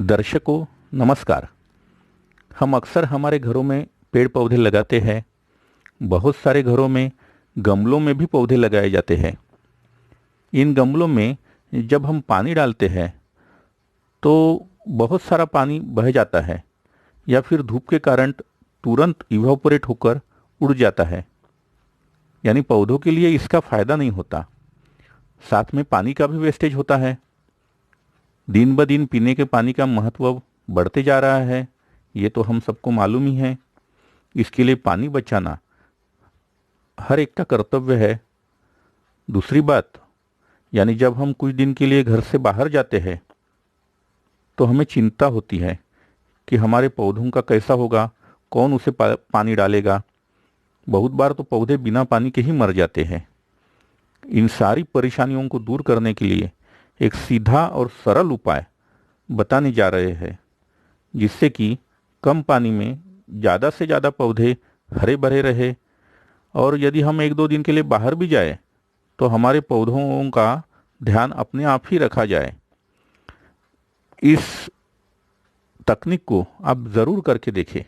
दर्शकों नमस्कार। हम अक्सर हमारे घरों में पेड़ पौधे लगाते हैं। बहुत सारे घरों में गमलों में भी पौधे लगाए जाते हैं। इन गमलों में जब हम पानी डालते हैं तो बहुत सारा पानी बह जाता है या फिर धूप के कारण तुरंत इवापोरेट होकर उड़ जाता है। यानी पौधों के लिए इसका फायदा नहीं होता। साथ में पानी का भी वेस्टेज होता है। दिन ब दिन पीने के पानी का महत्व बढ़ते जा रहा है, ये तो हम सबको मालूम ही है। इसके लिए पानी बचाना हर एक का कर्तव्य है। दूसरी बात, यानी जब हम कुछ दिन के लिए घर से बाहर जाते हैं तो हमें चिंता होती है कि हमारे पौधों का कैसा होगा, कौन उसे पानी डालेगा। बहुत बार तो पौधे बिना पानी के ही मर जाते हैं। इन सारी परेशानियों को दूर करने के लिए एक सीधा और सरल उपाय बताने जा रहे हैं, जिससे कि कम पानी में ज़्यादा से ज़्यादा पौधे हरे भरे रहे। और यदि हम एक दो दिन के लिए बाहर भी जाए तो हमारे पौधों का ध्यान अपने आप ही रखा जाए। इस तकनीक को आप ज़रूर करके देखें।